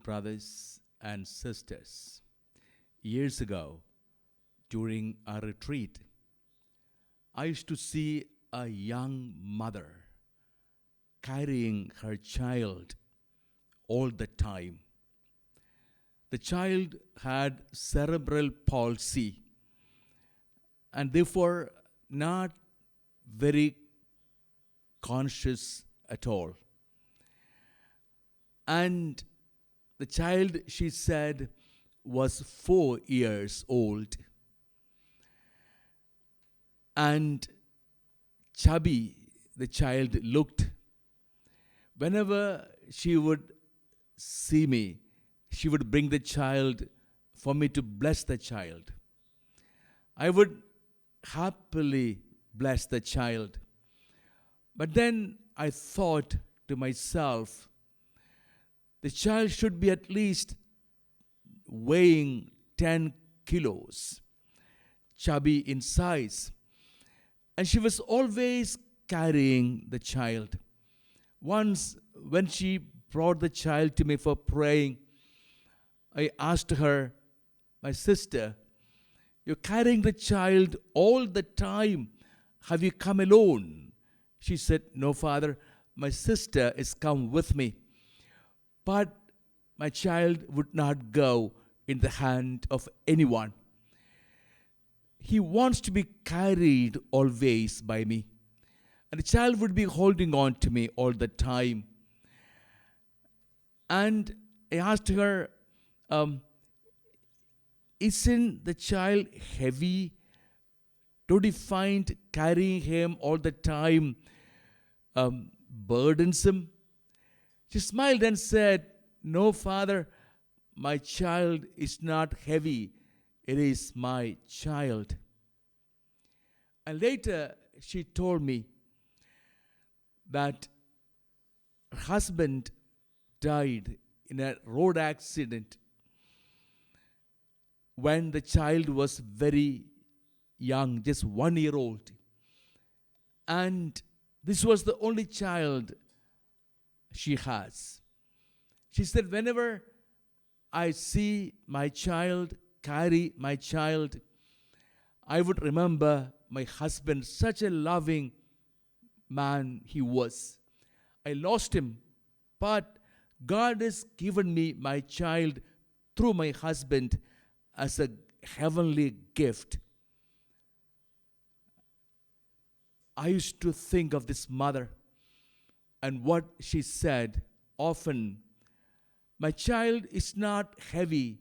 brothers and sisters, years ago, during a retreat, I used to see a young mother carrying her child all the time. The child had cerebral palsy and therefore not very conscious at all. And the child, she said, was 4 years old. And chubby, the child looked. Whenever she would see me, she would bring the child for me to bless the child. I would happily bless the child. But then I thought to myself, the child should be at least weighing 10 kilos, chubby in size. And she was always carrying the child. Once, when she brought the child to me for praying, I asked her, "My sister, you're carrying the child all the time. Have you come alone?" She said, "No, Father, my sister is come with me." But my child would not go in the hand of anyone. He wants to be carried always by me. And the child would be holding on to me all the time. And I asked her, isn't the child heavy? Don't you find carrying him all the time burdensome? She smiled and said, "No, Father, my child is not heavy. It is my child." And later she told me that her husband died in a road accident when the child was very young, just 1 year old. And this was the only child she has. She said, "Whenever I see my child, carry my child, I would remember my husband, such a loving man he was. I lost him, but God has given me my child through my husband as a heavenly gift." I used to think of this mother and what she said often, "My child is not heavy,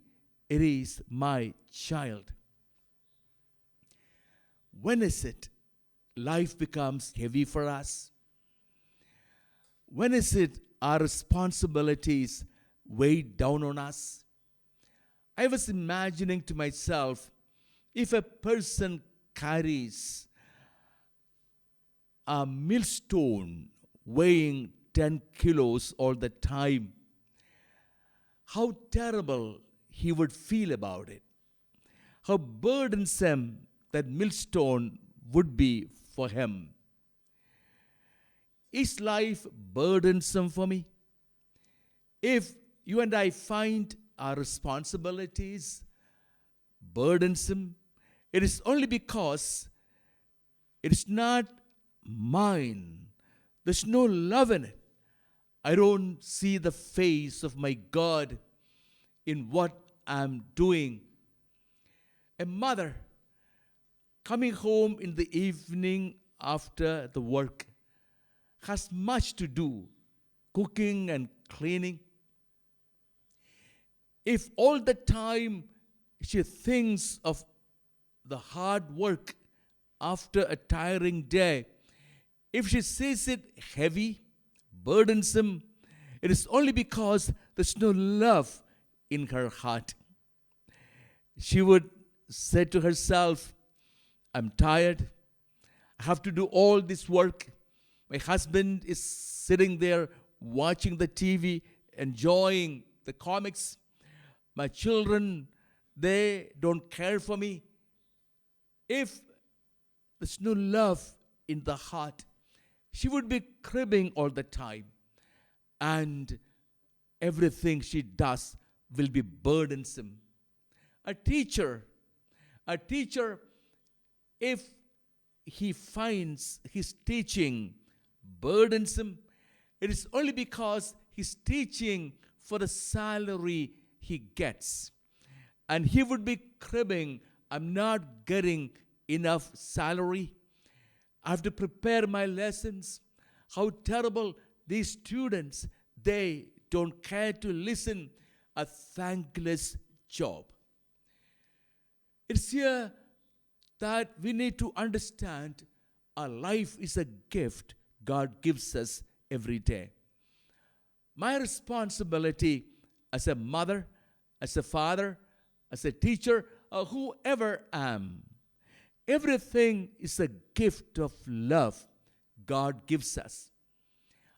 it is my child." When is it life becomes heavy for us? When is it our responsibilities weigh down on us? I was imagining to myself, if a person carries a millstone weighing 10 kilos all the time, how terrible he would feel about it. How burdensome that millstone would be for him. Is life burdensome for me? If you and I find our responsibilities burdensome, it is only because it is not mine. There's no love in it. I don't see the face of my God in what I'm doing. A mother coming home in the evening after the work has much to do, cooking and cleaning. If all the time she thinks of the hard work after a tiring day, if she sees it heavy, burdensome, it is only because there's no love in her heart. She would say to herself, "I'm tired. I have to do all this work. My husband is sitting there watching the TV, enjoying the comics. My children, they don't care for me." If there's no love in the heart, she would be cribbing all the time and everything she does will be burdensome. A teacher, if he finds his teaching burdensome, it is only because he's teaching for the salary he gets. And he would be cribbing, I'm not getting enough salary. I have to prepare my lessons. How terrible these students, they don't care to listen. A thankless job. It's here that we need to understand our life is a gift God gives us every day. My responsibility as a mother, as a father, as a teacher, or whoever I am, everything is a gift of love God gives us.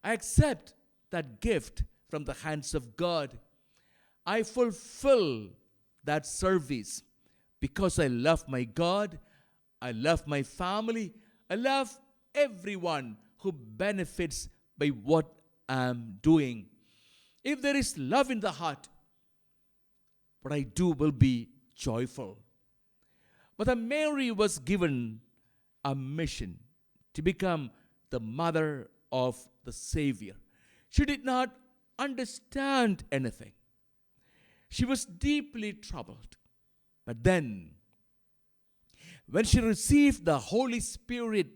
I accept that gift from the hands of God. I fulfill that service because I love my God, I love my family, I love everyone who benefits by what I'm doing. If there is love in the heart, what I do will be joyful. But Mary was given a mission to become the mother of the Savior. She did not understand anything. She was deeply troubled. But then, when she received the Holy Spirit,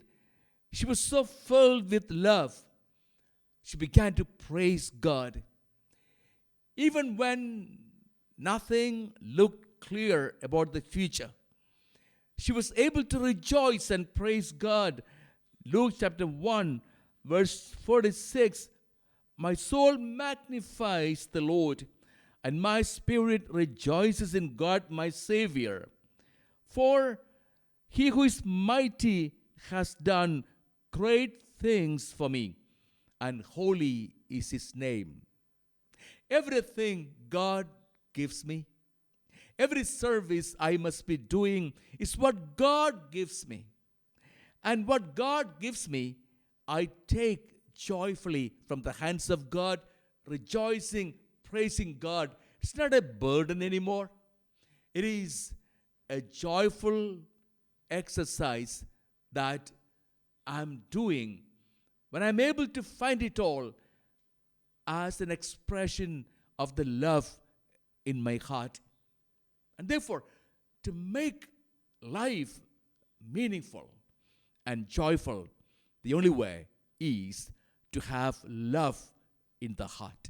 she was so filled with love. She began to praise God. Even when nothing looked clear about the future, she was able to rejoice and praise God. Luke chapter 1, verse 46, my soul magnifies the Lord, and my spirit rejoices in God my Savior. For he who is mighty has done great things for me, and holy is his name. Everything God gives me, every service I must be doing is what God gives me. And what God gives me, I take joyfully from the hands of God, rejoicing, praising God. It's not a burden anymore. It is a joyful exercise that I'm doing when I'm able to find it all as an expression of the love in my heart. And therefore, to make life meaningful and joyful, the only way is to have love in the heart.